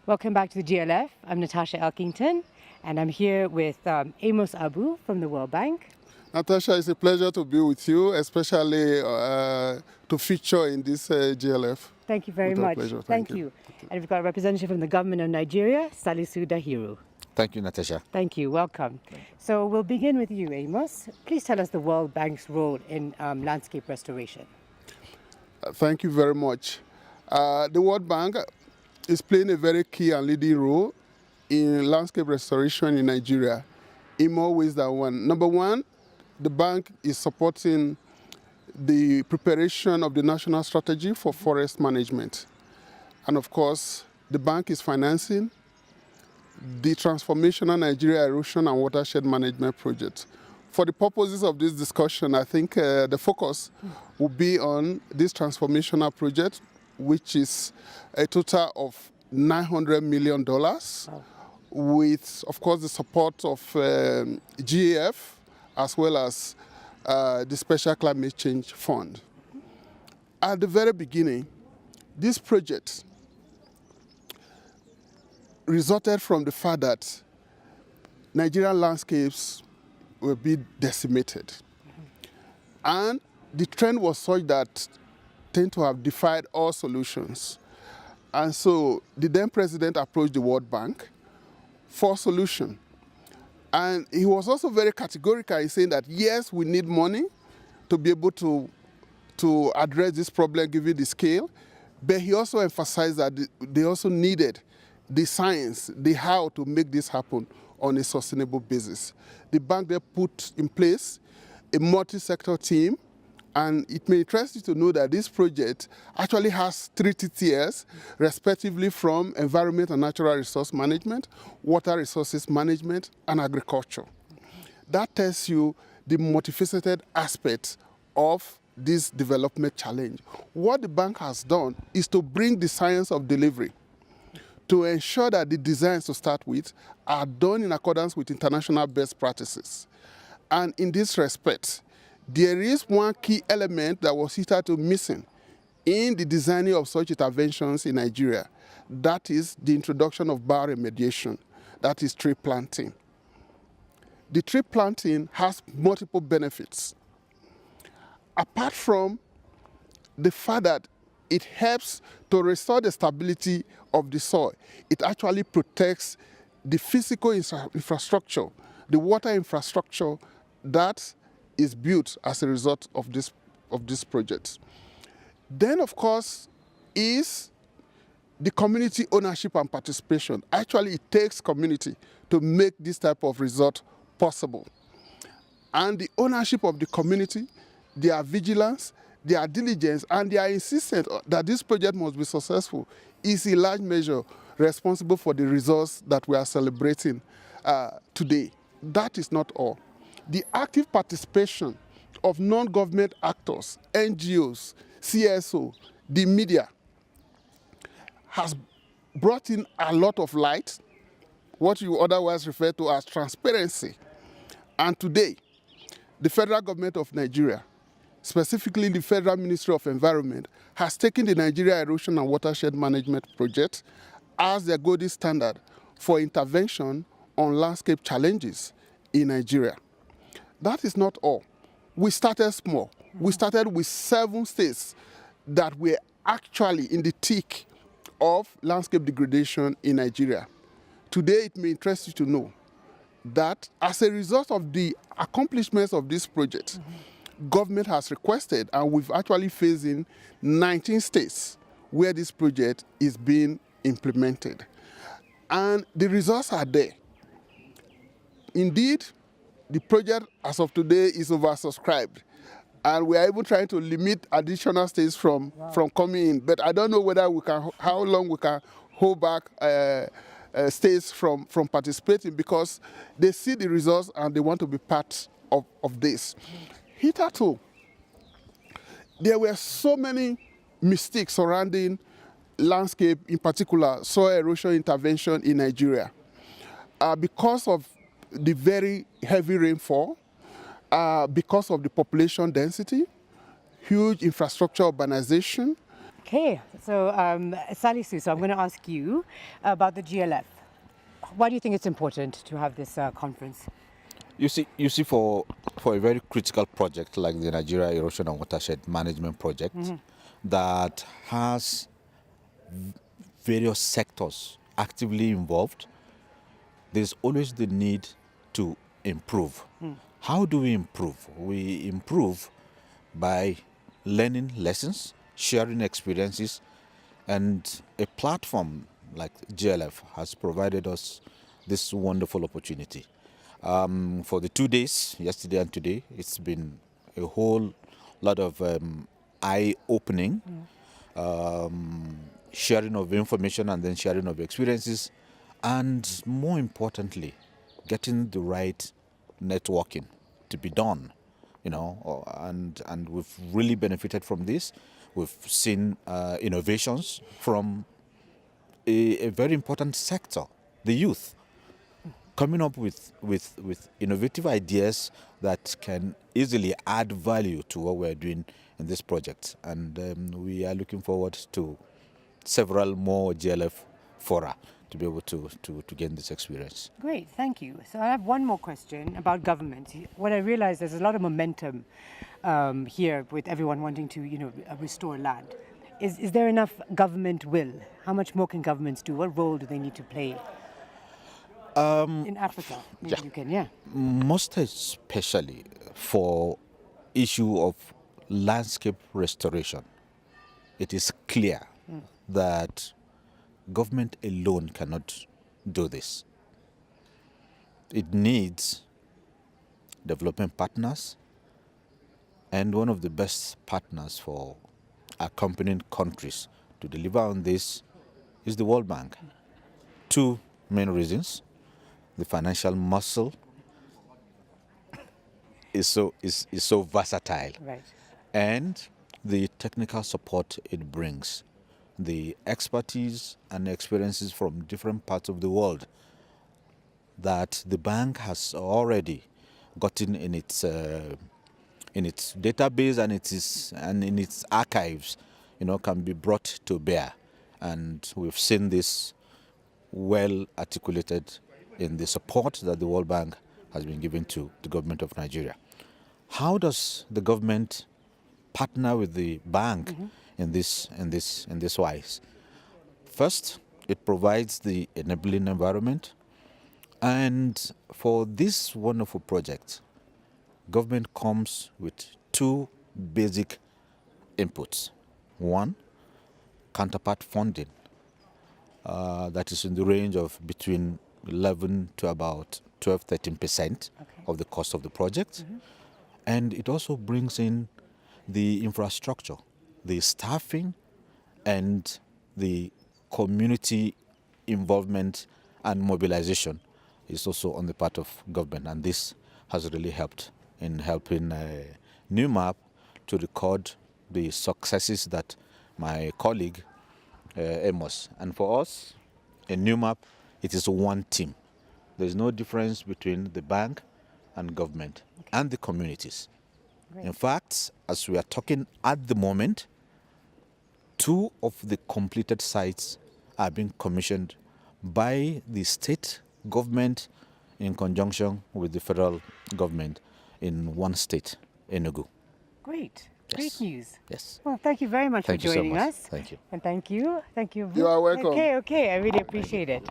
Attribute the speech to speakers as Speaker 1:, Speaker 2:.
Speaker 1: Welcome back to the GLF. I'm Natasha Elkington, and I'm here with Amos Abu from the World Bank.
Speaker 2: Natasha, it's a pleasure to be with you, especially to feature in this GLF.
Speaker 1: Thank you very much.
Speaker 2: Pleasure.
Speaker 1: Thank you. And we've got a representative from the government of Nigeria, Salisu Dahiru.
Speaker 3: Thank you, Natasha.
Speaker 1: Thank you. Welcome. So we'll begin with you, Amos. Please tell us the World Bank's role in landscape restoration.
Speaker 2: Thank you very much. The World Bank is playing a very key and leading role in landscape restoration in Nigeria in more ways than one. Number one, the bank is supporting the preparation of the national strategy for forest management. And of course, the bank is financing the Transformational Nigeria Erosion and Watershed Management Project. For the purposes of this discussion, I think the focus will be on this transformational project, which is a total of $900 million, with, of course, the support of GLF, as well as the Special Climate Change Fund. At the very beginning, this project resulted from the fact that Nigerian landscapes were being decimated. And the trend was such that tend to have defied all solutions. And so the then president approached the World Bank for a solution. And he was also very categorical in saying that, yes, we need money to be able to address this problem given the scale, but he also emphasized that they also needed the science, the how to make this happen on a sustainable basis. The bank then put in place a multi-sector team, and it may interest you to know that this project actually has 3 tiers, respectively from environment and natural resource management, water resources management, and agriculture. That tells you the multifaceted aspect of this development challenge. What the bank has done is to bring the science of delivery to ensure that the designs to start with are done in accordance with international best practices. And in this respect, there is one key element that was hitherto missing in the designing of such interventions in Nigeria. That is the introduction of bioremediation, that is tree planting. The tree planting has multiple benefits. Apart from the fact that it helps to restore the stability of the soil, it actually protects the physical infrastructure, the water infrastructure that is built as a result of this project. Then, of course, is the community ownership and participation. Actually, it takes community to make this type of result possible. And the ownership of the community, their vigilance, their diligence, and their insistence that this project must be successful is in large measure responsible for the results that we are celebrating today. That is not all. The active participation of non-government actors, NGOs, CSO, the media, has brought in a lot of light, what you otherwise refer to as transparency. And today, the federal government of Nigeria, specifically the Federal Ministry of Environment, has taken the Nigeria Erosion and Watershed Management Project as their golden standard for intervention on landscape challenges in Nigeria. That is not all. We started small. We started with 7 states that were actually in the thick of landscape degradation in Nigeria. Today, it may interest you to know that as a result of the accomplishments of this project, government has requested, and we've actually phased in 19 states where this project is being implemented. And the results are there. Indeed, the project as of today is oversubscribed, and we are even trying to limit additional states from coming in. But I don't know whether we can, how long we can hold back states from participating, because they see the results and they want to be part of this. Hitherto, there were so many mistakes surrounding landscape, in particular soil erosion intervention in Nigeria, because of the very heavy rainfall, because of the population density, huge infrastructure urbanization,
Speaker 1: Okay, so Salisu, so I'm going to ask you about the GLF. Why do you think it's important to have this conference?
Speaker 3: You see, for a very critical project like the Nigeria Erosion and Watershed Management Project, that has various sectors actively involved, there's always the need to improve. How do we improve? We improve by learning lessons, sharing experiences, and a platform like GLF has provided us this wonderful opportunity. For the 2 days, yesterday and today, it's been a whole lot of eye-opening, sharing of information and then sharing of experiences, and more importantly, getting the right networking to be done. And we've really benefited from this. We've seen innovations from a very important sector, the youth, coming up with innovative ideas that can easily add value to what we're doing in this project. And we are looking forward to several more GLF fora to be able to gain this experience.
Speaker 1: Great, thank you. So I have one more question about government. What I realize, there's a lot of momentum here with everyone wanting to, restore land. Is there enough government will? How much more can governments do? What role do they need to play in Africa? Maybe you can,
Speaker 3: Most especially for issue of landscape restoration, it is clear that government alone cannot do this. It needs development partners, and one of the best partners for accompanying countries to deliver on this is the World Bank. Two main reasons: the financial muscle is so versatile,
Speaker 1: right,
Speaker 3: and the technical support it brings, the expertise and experiences from different parts of the world that the bank has already gotten in its database and in its archives, can be brought to bear. And we've seen this well articulated in the support that the World Bank has been given to the government of Nigeria. How does the government partner with the bank in this wise? First, it provides the enabling environment, and for this wonderful project, government comes with two basic inputs. One, counterpart funding, that is in the range of between 11 to about 12-13% of the cost of the project. And it also brings in the infrastructure, the staffing, and the community involvement and mobilization is also on the part of government. And this has really helped in helping NewMap to record the successes that my colleague Amos. And for us in NewMap, it is one team. There is no difference between the bank and government and the communities. Great. In fact, as we are talking at the moment, 2 of the completed sites are being commissioned by the state government in conjunction with the federal government in one state, Enugu.
Speaker 1: Great.
Speaker 3: Yes.
Speaker 1: Great news.
Speaker 3: Yes.
Speaker 1: Well, thank you very much for joining us.
Speaker 3: Thank you.
Speaker 1: And thank you. Thank you.
Speaker 2: You are welcome.
Speaker 1: Okay. I really appreciate it.